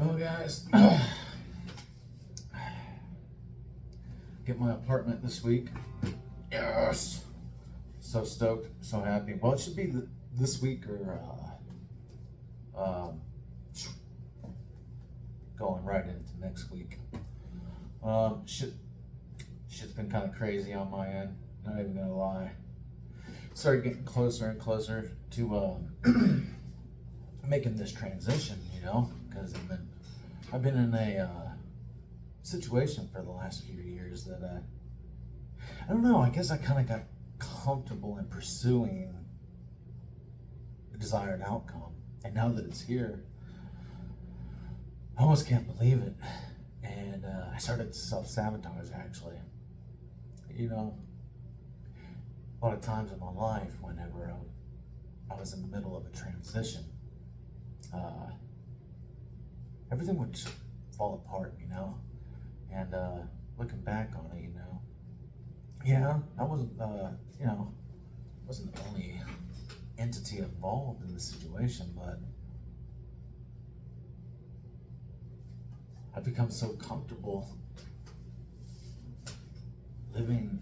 Oh, guys, get my apartment this week. Yes, so stoked, so happy. Well, it should be this week or going right into next week. Shit's been kind of crazy on my end. Not even gonna lie. Started getting closer and closer to making this transition, because I've been in a situation for the last few years that I don't know. I guess I kind of got comfortable in pursuing the desired outcome, and now that it's here, I almost can't believe it. And I started to self-sabotage. Actually, a lot of times in my life, whenever I was in the middle of a transition, everything would just fall apart, and looking back on it, yeah, I wasn't the only entity involved in the situation, but I've become so comfortable living,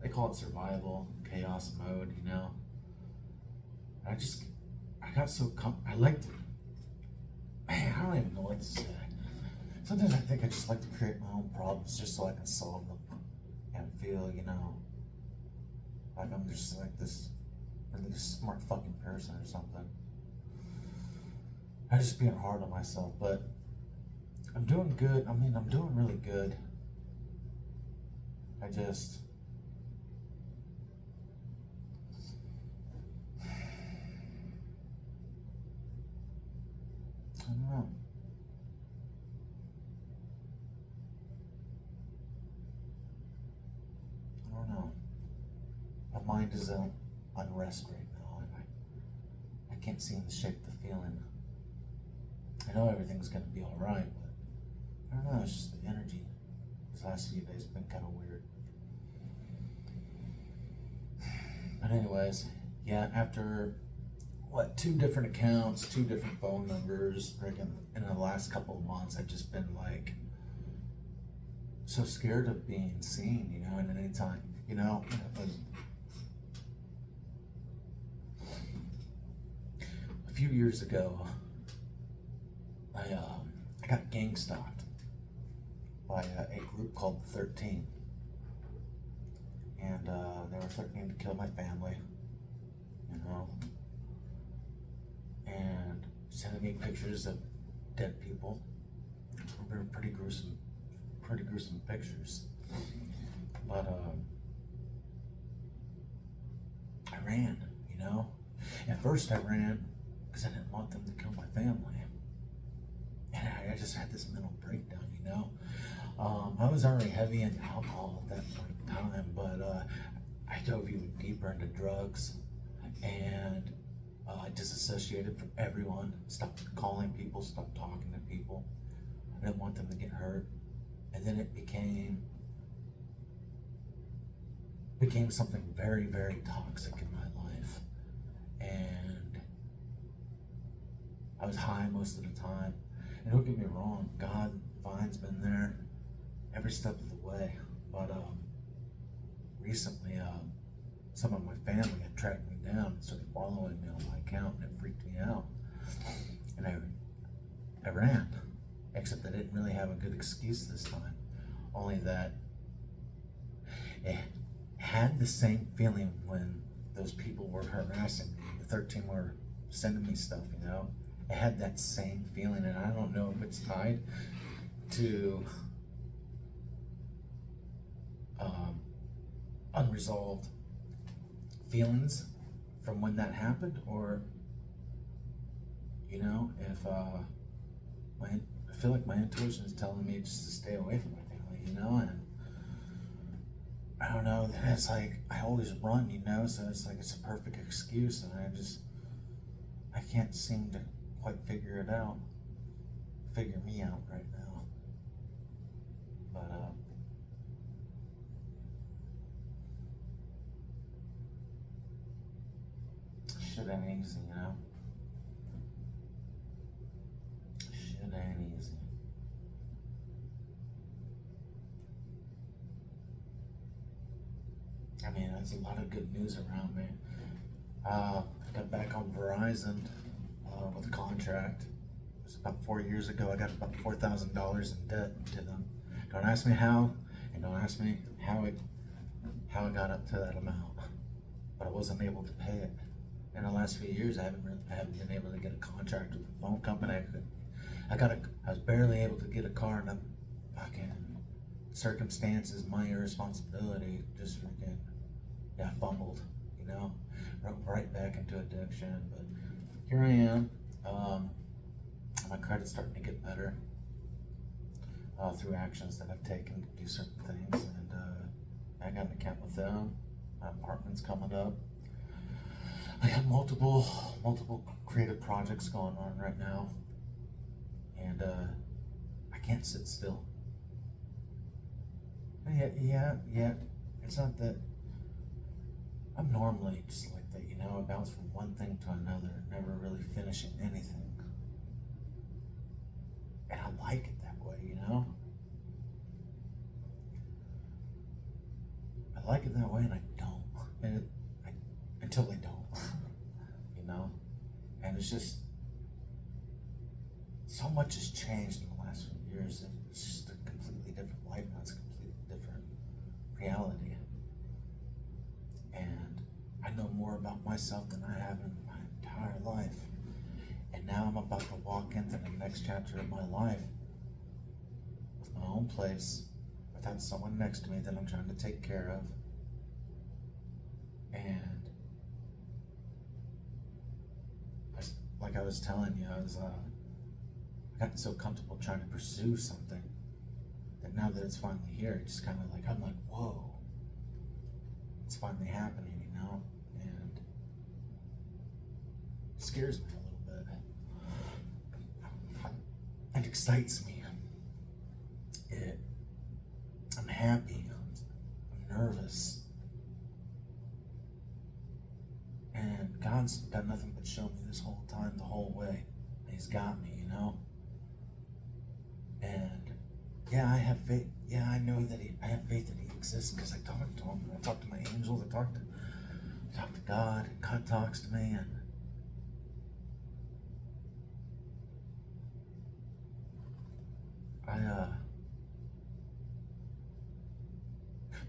they call it survival, chaos mode, I got so I liked, man, I don't even know what to say. Sometimes I think I just like to create my own problems just so I can solve them and feel, like I'm just like this really smart fucking person or something. I'm just being hard on myself, but I'm doing good. I'm doing really good. I don't know. I don't know. My mind is unrest right now, and I can't seem to shake the feeling. I know everything's gonna be all right, but I don't know. It's just the energy. These last few days have been kind of weird. But anyways, yeah. After two different accounts, two different phone numbers, in the last couple of months, I've just been like so scared of being seen, and at any time, a few years ago, I got gang stalked by a group called the 13, and they were threatening to kill my family, and sending me pictures of dead people. They were pretty gruesome pictures. But I ran, At first I ran because I didn't want them to kill my family. And I just had this mental breakdown, I was already heavy into alcohol at that point in time, but I dove even deeper into drugs, and I disassociated from everyone, stopped calling people, stopped talking to people. I didn't want them to get hurt. And then it became something very, very toxic in my life. And I was high most of the time. And don't get me wrong, God, Vine's been there every step of the way. But recently, some of my family had tracked me down and started following me on my account, and it freaked me out. And I ran, except I didn't really have a good excuse this time. Only that it had the same feeling when those people were harassing me. The 13 were sending me stuff, It had that same feeling, and I don't know if it's tied to unresolved feelings from when that happened, or if I feel like my intuition is telling me just to stay away from my family, and I don't know. It's like I always run, so it's like it's a perfect excuse, and I can't seem to quite figure me out right now. But shit ain't easy, crazy. I mean, there's a lot of good news around me. I got back on Verizon with a contract. It was about 4 years ago. I got about $4,000 in debt to them. Don't ask me how, and don't ask me how it got up to that amount. But I wasn't able to pay it. In the last few years, I haven't been able to get a contract with the phone company. I was barely able to get a car, and fucking circumstances, my irresponsibility, just freaking, yeah, fumbled, you know, right back into addiction. But here I am. My credit's starting to get better through actions that I've taken to do certain things, and I got an account with them. My apartment's coming up. I got multiple creative projects going on right now, and I can't sit still. Yeah. It's not that I'm normally just like that, you know. I bounce from one thing to another, never really finishing anything, and I like it that way, you know. I like it that way, and I don't, until I don't, you know. And it's just so much has changed in the last few years. It's just a completely different life now. It's a completely different reality, and I know more about myself than I have in my entire life. And now I'm about to walk into the next chapter of my life with my own place, without someone next to me that I'm trying to take care of. And like I was telling you, I got so comfortable trying to pursue something that now that it's finally here, it's just kind of like, I'm like, whoa, it's finally happening, you know? And it scares me a little bit. It excites me. I'm happy. I'm nervous. And God's done nothing but show me this whole time, the whole way. He's got me, you know? And yeah, I have faith. Yeah, I know that I have faith that He exists because I talk to Him. I talk to my angels. I talk to God. And God talks to me. And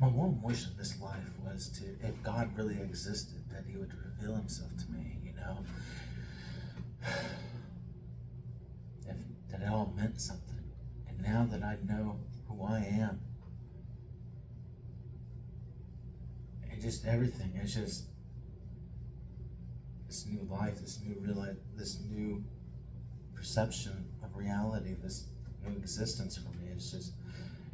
my one wish in this life was to, if God really existed, that He would reveal Himself to me, you know? That it all meant something. And now that I know who I am, and just everything, it's just this new life, this new perception of reality, this new existence for me.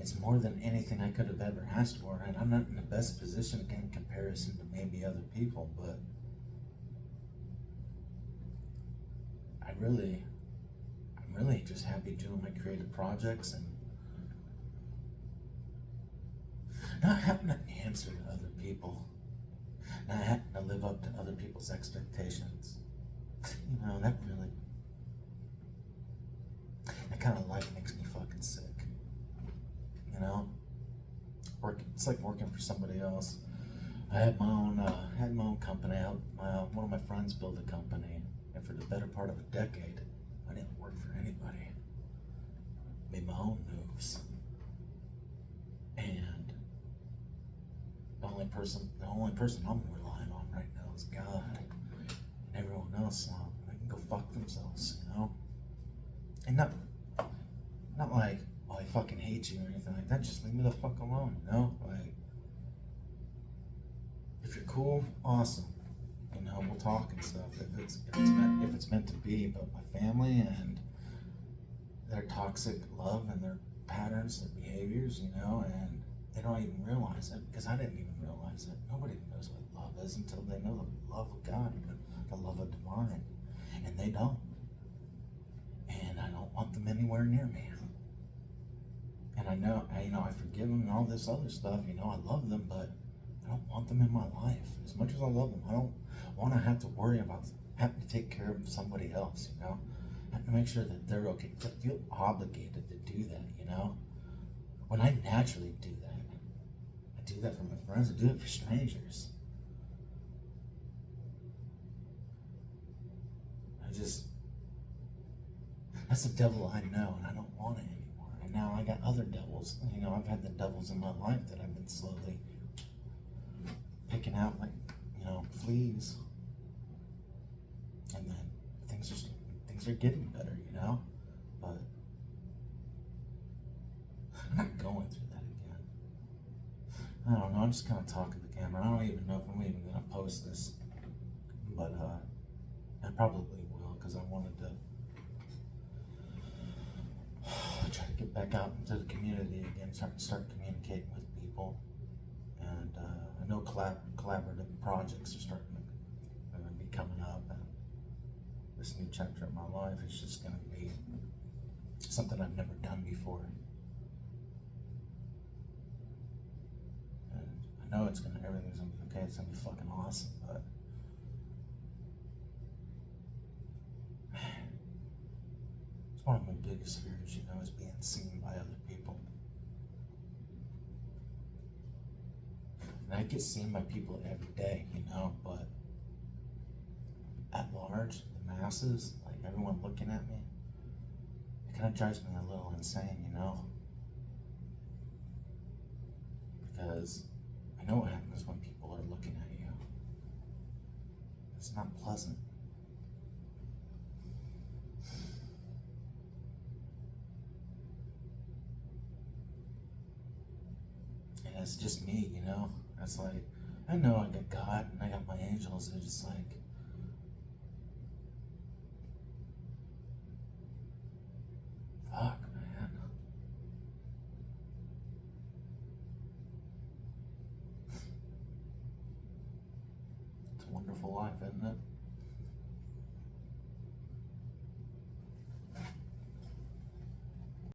It's more than anything I could have ever asked for. And I'm not in the best position in comparison to maybe other people, but I'm really just happy doing my creative projects and not having to answer to other people, not having to live up to other people's expectations. You know, that kind of life makes me fucking sick. You know, it's like working for somebody else. I had my own company. I helped one of my friends build a company, and for the better part of a decade, I didn't work for anybody. Made my own moves, and the only person I'm relying on right now is God, and everyone else, they can go fuck themselves, you know. And not like, oh, I fucking hate you or anything like that. Just leave me the fuck alone, you know. Like, if you're cool, awesome. You know, we'll talk and stuff if it's meant to be. But my family and their toxic love and their patterns, their behaviors, you know, and they don't even realize it, because I didn't even realize it. Nobody knows what love is until they know the love of God, the love of divine, and they don't. And I don't want them anywhere near me. And I forgive them and all this other stuff. You know, I love them, but I don't want them in my life. As much as I love them, I don't want to have to worry about having to take care of somebody else, you know? to make sure that they're okay. To feel obligated to do that, you know? When I naturally do that. I do that for my friends, I do it for strangers. That's the devil I know, and I don't want it anymore. And now I got other devils. You know, I've had the devils in my life that I've been slowly picking out like, fleas. And then things are getting better, you know? But I'm not going through that again. I don't know, I'm just kinda talking to the camera. I don't even know if I'm even gonna post this. But I probably will, because I wanted to try to get back out into the community again, start communicating with people. And I know collaborative projects are starting to be coming up, and this new chapter of my life is just going to be something I've never done before. And I know everything's gonna be okay. It's gonna be fucking awesome, but it's one of my biggest fears, is being seen by other people. And I get seen by people every day, but at large, the masses, like everyone looking at me, it kind of drives me a little insane, because I know what happens when people are looking at you. It's not pleasant. And it's just me, It's like, I know I got God and I got my angels. They're just like, fuck, man. It's a wonderful life, isn't it?